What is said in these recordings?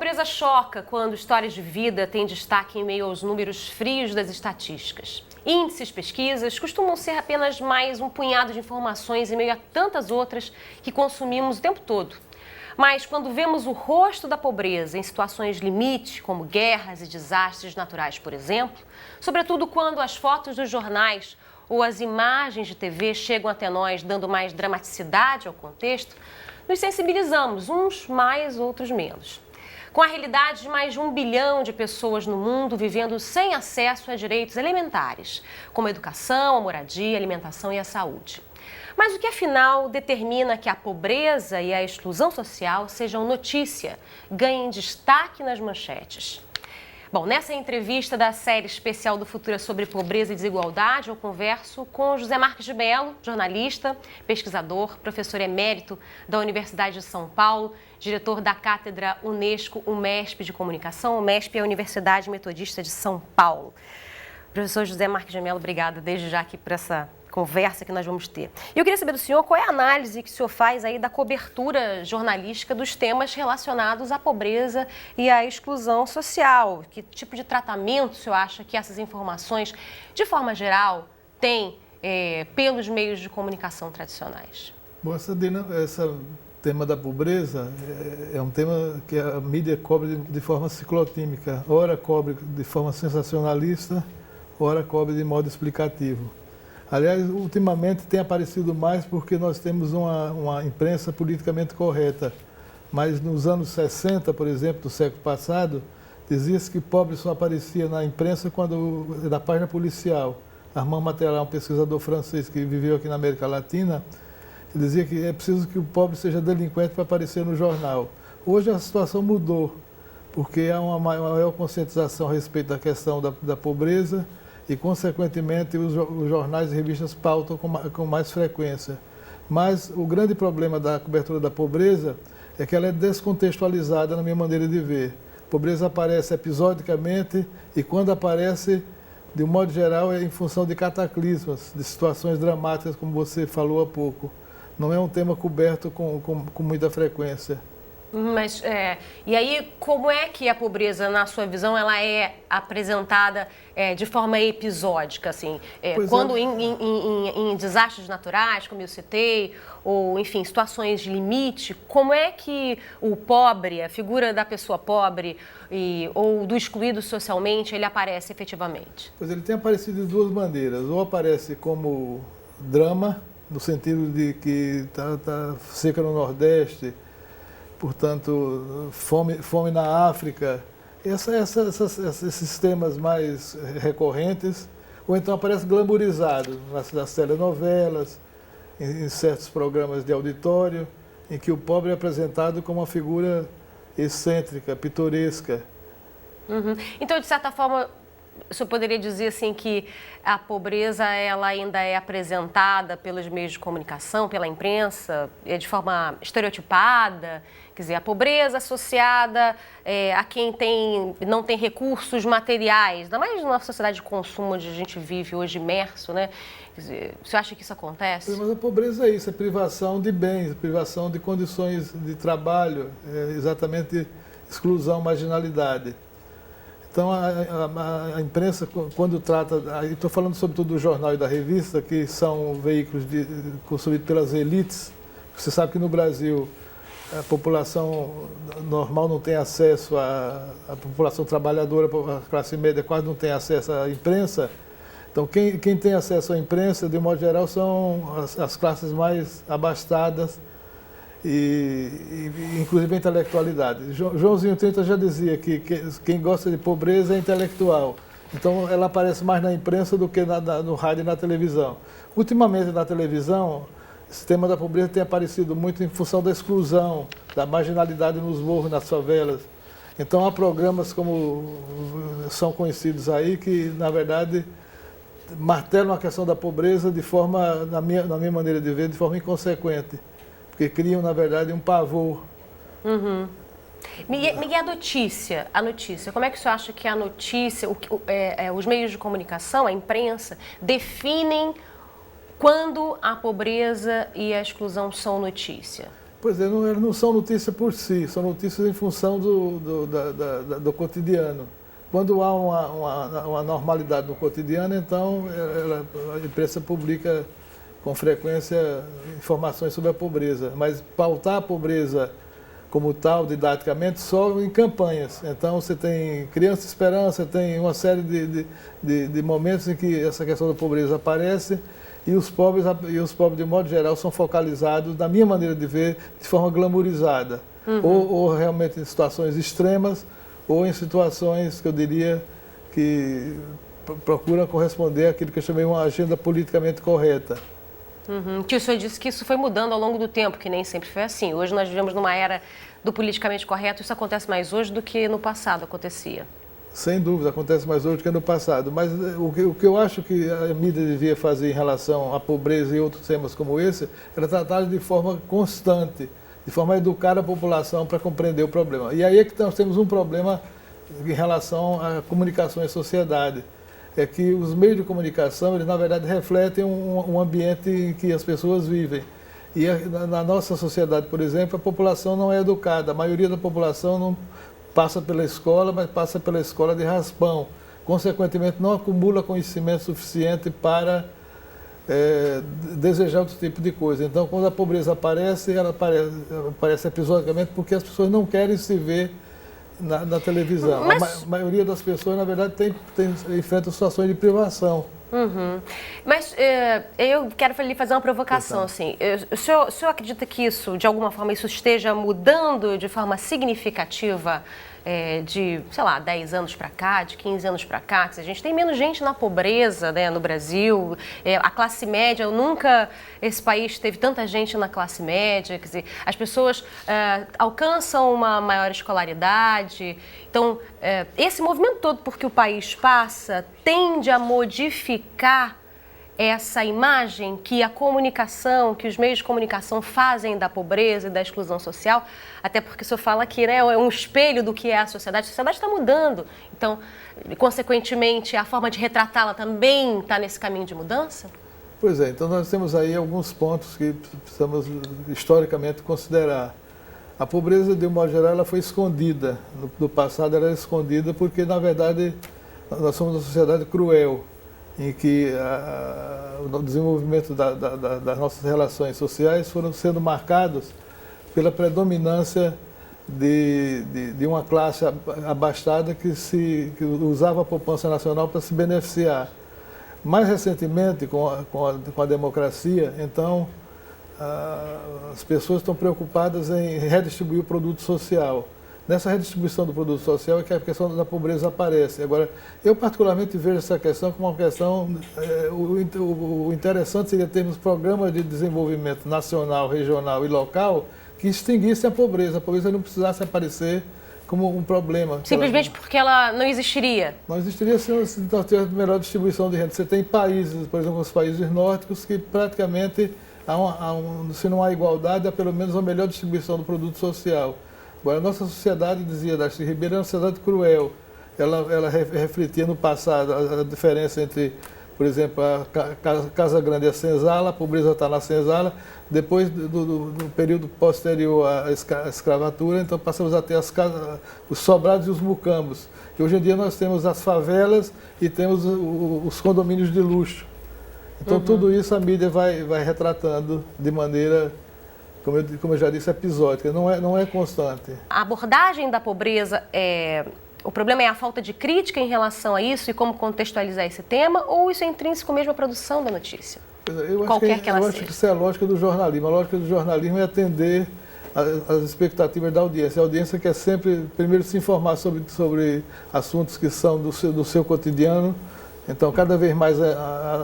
pobreza choca quando histórias de vida têm destaque em meio aos números frios das estatísticas. Índices, pesquisas costumam ser apenas mais um punhado de informações em meio a tantas outras que consumimos o tempo todo. Mas quando vemos o rosto da pobreza em situações limite, como guerras e desastres naturais, por exemplo, sobretudo quando as fotos dos jornais ou as imagens de TV chegam até nós dando mais dramaticidade ao contexto, nos sensibilizamos, uns mais, outros menos. Com a realidade de mais de 1 bilhão de pessoas no mundo vivendo sem acesso a direitos elementares, como a educação, a moradia, a alimentação e a saúde. Mas o que afinal determina que a pobreza e a exclusão social sejam notícia, ganhem destaque nas manchetes? Bom, nessa entrevista da série especial do Futura sobre pobreza e desigualdade, eu converso com José Marques de Mello, jornalista, pesquisador, professor emérito da Universidade de São Paulo, diretor da Cátedra Unesco-Umesp de Comunicação. O Umesp é a Universidade Metodista de São Paulo. Professor José Marques de Mello, obrigada desde já aqui por essa conversa que nós vamos ter. Eu queria saber do senhor qual é a análise que o senhor faz aí da cobertura jornalística dos temas relacionados à pobreza e à exclusão social. Que tipo de tratamento o senhor acha que essas informações, de forma geral, têm pelos meios de comunicação tradicionais? Bom, esse tema da pobreza é um tema que a mídia cobre de forma ciclotímica. Ora cobre de forma sensacionalista, ora cobre de modo explicativo. Aliás, ultimamente tem aparecido mais porque nós temos uma imprensa politicamente correta. Mas nos anos 60, por exemplo, do século passado, dizia-se que pobre só aparecia na imprensa na página policial. Armand Matterall, um pesquisador francês que viveu aqui na América Latina, dizia que é preciso que o pobre seja delinquente para aparecer no jornal. Hoje a situação mudou, porque há uma maior conscientização a respeito da questão da pobreza, e, consequentemente, os jornais e revistas pautam com mais frequência. Mas o grande problema da cobertura da pobreza é que ela é descontextualizada na minha maneira de ver. A pobreza aparece episodicamente e, quando aparece, de um modo geral, é em função de cataclismas, de situações dramáticas, como você falou há pouco. Não é um tema coberto com muita frequência. Mas, e aí, como é que a pobreza, na sua visão, ela é apresentada de forma episódica, assim? Quando em desastres naturais, como eu citei, ou, enfim, situações de limite, como é que o pobre, a figura da pessoa pobre ou do excluído socialmente, ele aparece efetivamente? Pois ele tem aparecido de duas maneiras. Ou aparece como drama, no sentido de que tá seca no Nordeste, portanto, fome na África, esses temas mais recorrentes, ou então aparece glamourizado nas telenovelas, em certos programas de auditório, em que o pobre é apresentado como uma figura excêntrica, pitoresca. Uhum. Então, de certa forma, o senhor poderia dizer assim que a pobreza ela ainda é apresentada pelos meios de comunicação, pela imprensa, de forma estereotipada? Quer dizer, a pobreza associada a quem não tem recursos materiais, ainda mais na sociedade de consumo onde a gente vive hoje imerso, né? Quer dizer, o senhor acha que isso acontece? Mas a pobreza é isso, é privação de bens, privação de condições de trabalho, exatamente exclusão, marginalidade. Então, a imprensa, quando trata, estou falando sobretudo do jornal e da revista, que são veículos consumidos pelas elites. Você sabe que no Brasil a população normal não tem acesso, a população trabalhadora, a classe média quase não tem acesso à imprensa. Então, quem tem acesso à imprensa, de um modo geral, são as classes mais abastadas, e inclusive a intelectualidade. Joãozinho 30 já dizia que quem gosta de pobreza é intelectual. Então ela aparece mais na imprensa do que no rádio e na televisão. Ultimamente na televisão, esse tema da pobreza tem aparecido muito em função da exclusão, da marginalidade nos morros, nas favelas. Então há programas como são conhecidos aí que, na verdade, martelam a questão da pobreza de forma, na minha maneira de ver, de forma inconsequente. Porque criam, na verdade, um pavor. Uhum. E a notícia? Como é que o senhor acha que a notícia, os meios de comunicação, a imprensa, definem quando a pobreza e a exclusão são notícia? Pois é, elas não são notícias por si, são notícias em função do cotidiano. Quando há uma normalidade no cotidiano, então a imprensa publica com frequência informações sobre a pobreza, mas pautar a pobreza como tal, didaticamente, só em campanhas. Então você tem Criança Esperança, tem uma série de momentos em que essa questão da pobreza aparece e os pobres, de modo geral, são focalizados, na minha maneira de ver, de forma glamourizada. Ou realmente em situações extremas, ou em situações que eu diria que procuram corresponder àquilo que eu chamei uma agenda politicamente correta. Que o senhor disse que isso foi mudando ao longo do tempo, que nem sempre foi assim. Hoje nós vivemos numa era do politicamente correto, isso acontece mais hoje do que no passado acontecia. Sem dúvida, acontece mais hoje do que no passado. Mas o que eu acho que a mídia devia fazer em relação à pobreza e outros temas como esse, era tratar de forma constante, de forma a educar a população para compreender o problema. E aí é que nós temos um problema em relação à comunicação e sociedade. É que os meios de comunicação, eles na verdade refletem um ambiente em que as pessoas vivem. E na nossa sociedade, por exemplo, a população não é educada. A maioria da população não passa pela escola, mas passa pela escola de raspão. Consequentemente, não acumula conhecimento suficiente para desejar outro tipo de coisa. Então, quando a pobreza aparece, ela aparece episodicamente porque as pessoas não querem se ver na televisão. Mas... A maioria das pessoas, na verdade, enfrenta situações de privação. Mas eu quero lhe fazer uma provocação. Assim. O senhor acredita que isso, de alguma forma, isso esteja mudando de forma significativa de, sei lá, 10 anos para cá, de 15 anos para cá? A gente tem menos gente na pobreza, né, no Brasil. A classe média, esse país teve tanta gente na classe média. Quer dizer, as pessoas alcançam uma maior escolaridade. Então, esse movimento todo por que o país passa tende a modificar essa imagem que a comunicação, que os meios de comunicação fazem da pobreza e da exclusão social, até porque o senhor fala que, né, é um espelho do que é a sociedade está mudando. Então, consequentemente, a forma de retratá-la também está nesse caminho de mudança? Pois é, então nós temos aí alguns pontos que precisamos historicamente considerar. A pobreza, de um modo geral, ela foi escondida. No passado, ela era escondida porque, na verdade, nós somos uma sociedade cruel, em que o desenvolvimento das nossas relações sociais foram sendo marcados pela predominância de uma classe abastada que usava a poupança nacional para se beneficiar. Mais recentemente, com a democracia, então, as pessoas estão preocupadas em redistribuir o produto social. Nessa redistribuição do produto social é que a questão da pobreza aparece. Agora, eu particularmente vejo essa questão como uma questão... O interessante seria termos programas de desenvolvimento nacional, regional e local que extinguissem a pobreza não precisasse aparecer como um problema. Simplesmente porque ela não existiria? Não existiria se não tivesse melhor distribuição de renda. Você tem países, por exemplo, os países nórdicos, que praticamente, se não há igualdade, há pelo menos uma melhor distribuição do produto social. Agora, a nossa sociedade, dizia Darcy Ribeiro, é uma sociedade cruel. Ela refletia no passado a diferença entre, por exemplo, a Casa Grande e a senzala, a pobreza está na senzala. Depois do período posterior à escravatura, então passamos a ter os sobrados e os mucambos. E hoje em dia nós temos as favelas e temos os condomínios de luxo. Então tudo isso a mídia vai retratando de maneira... Como eu já disse, episódica, não é constante. A abordagem da pobreza, o problema é a falta de crítica em relação a isso e como contextualizar esse tema, ou isso é intrínseco mesmo à produção da notícia? Eu acho que isso é a lógica do jornalismo. A lógica do jornalismo é atender às expectativas da audiência. A audiência quer sempre, primeiro, se informar sobre assuntos que são do seu cotidiano. Então, cada vez mais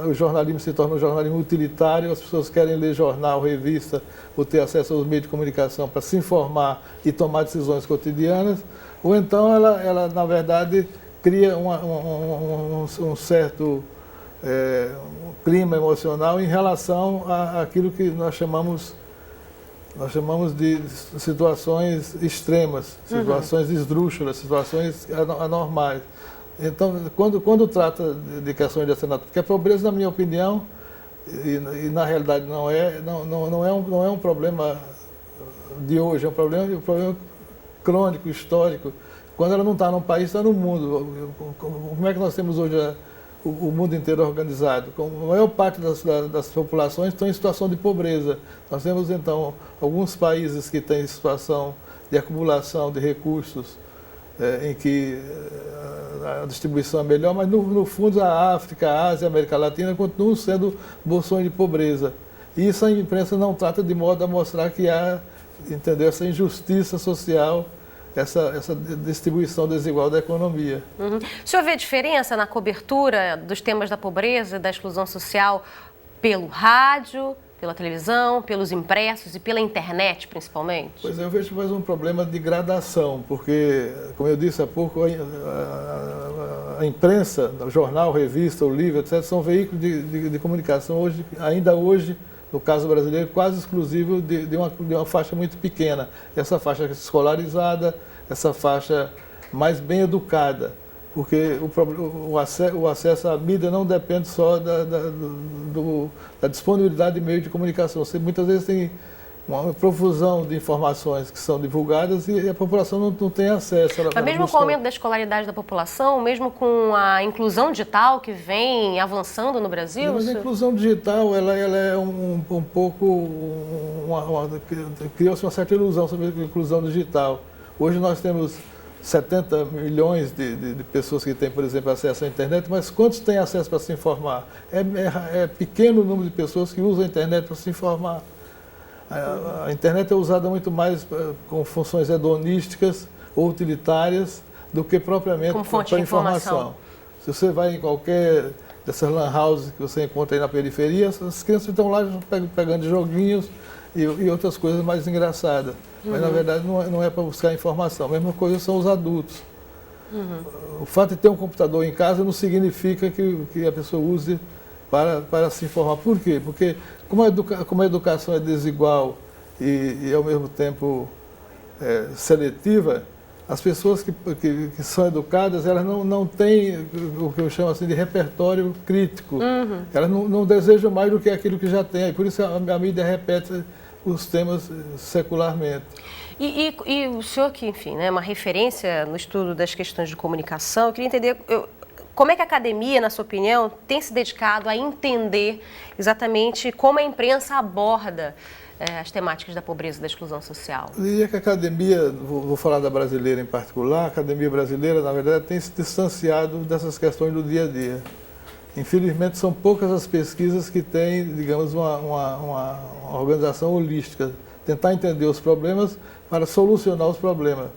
o jornalismo se torna um jornalismo utilitário, as pessoas querem ler jornal, revista, ou ter acesso aos meios de comunicação para se informar e tomar decisões cotidianas, ou então ela na verdade, cria um certo clima emocional em relação àquilo que nós chamamos de situações extremas, situações esdrúxulas, situações anormais. Então, quando trata de questões de assinatura, porque a pobreza, na minha opinião, e na realidade não é um problema de hoje, é um problema crônico, histórico. Quando ela não está num país, está no mundo. Como é que nós temos hoje o mundo inteiro organizado? A maior parte das populações estão em situação de pobreza. Nós temos, então, alguns países que têm situação de acumulação de recursos, em que a distribuição é melhor, mas no fundo a África, a Ásia, a América Latina continuam sendo bolsões de pobreza. E isso a imprensa não trata de modo a mostrar que há, entendeu, essa injustiça social, essa distribuição desigual da economia. Uhum. O senhor vê diferença na cobertura dos temas da pobreza e da exclusão social pelo rádio, pela televisão, pelos impressos e pela internet, principalmente? Pois é, eu vejo mais um problema de gradação, porque, como eu disse há pouco, a imprensa, o jornal, revista, o livro, etc., são veículos de comunicação hoje, ainda hoje, no caso brasileiro, quase exclusivo de uma faixa muito pequena. Essa faixa escolarizada, essa faixa mais bem educada, porque o acesso à mídia não depende só da disponibilidade de meio de comunicação. Você muitas vezes tem uma profusão de informações que são divulgadas e a população não tem acesso. Mas mesmo com o aumento da escolaridade da população, mesmo com a inclusão digital que vem avançando no Brasil? Mas a inclusão digital, ela é um pouco... criou-se uma certa ilusão sobre a inclusão digital. Hoje nós temos 70 milhões de pessoas que têm, por exemplo, acesso à internet, mas quantos têm acesso para se informar? É pequeno o número de pessoas que usam a internet para se informar. A internet é usada muito mais com funções hedonísticas ou utilitárias do que propriamente para informação. Se você vai em qualquer dessas lan houses que você encontra aí na periferia, as crianças estão lá pegando joguinhos e outras coisas mais engraçadas. Mas, na verdade, não é para buscar informação. A mesma coisa são os adultos. O fato de ter um computador em casa não significa que a pessoa use para se informar. Por quê? Porque como a educação é desigual e ao mesmo tempo seletiva, as pessoas que são educadas, elas não têm o que eu chamo assim de repertório crítico. Elas não desejam mais do que aquilo que já tem. Por isso a mídia repete os temas secularmente. E o senhor que, enfim, é uma referência no estudo das questões de comunicação, eu queria entender como é que a academia, na sua opinião, tem se dedicado a entender exatamente como a imprensa aborda as temáticas da pobreza e da exclusão social. Eu diria que a academia, vou falar da brasileira em particular, a academia brasileira, na verdade, tem se distanciado dessas questões do dia a dia. Infelizmente, são poucas as pesquisas que têm, digamos, uma organização holística, tentar entender os problemas para solucionar os problemas.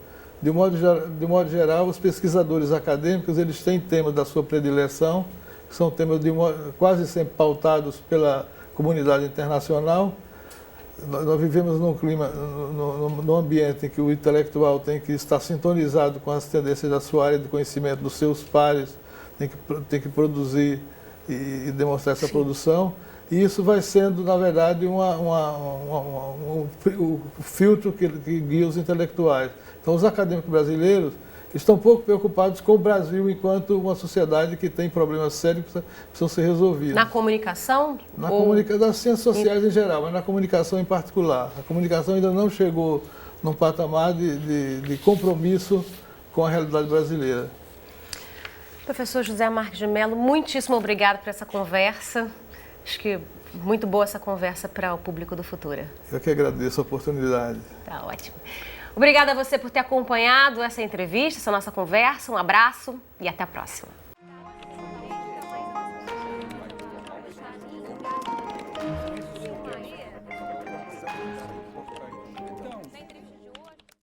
De modo geral, os pesquisadores acadêmicos, eles têm temas da sua predileção, que são temas quase sempre pautados pela comunidade internacional. Nós vivemos num clima, num ambiente em que o intelectual tem que estar sintonizado com as tendências da sua área de conhecimento, dos seus pares, tem que produzir e demonstrar essa produção. E isso vai sendo, na verdade, o filtro que guia os intelectuais. Então, os acadêmicos brasileiros estão pouco preocupados com o Brasil enquanto uma sociedade que tem problemas sérios que precisam ser resolvidos. Na comunicação? Das ciências sociais em geral, mas na comunicação em particular. A comunicação ainda não chegou num patamar de compromisso com a realidade brasileira. Professor José Marques de Mello, muitíssimo obrigado por essa conversa. Acho que muito boa essa conversa para o público do Futura. Eu que agradeço a oportunidade. Tá ótimo. Obrigada a você por ter acompanhado essa entrevista, essa nossa conversa. Um abraço e até a próxima.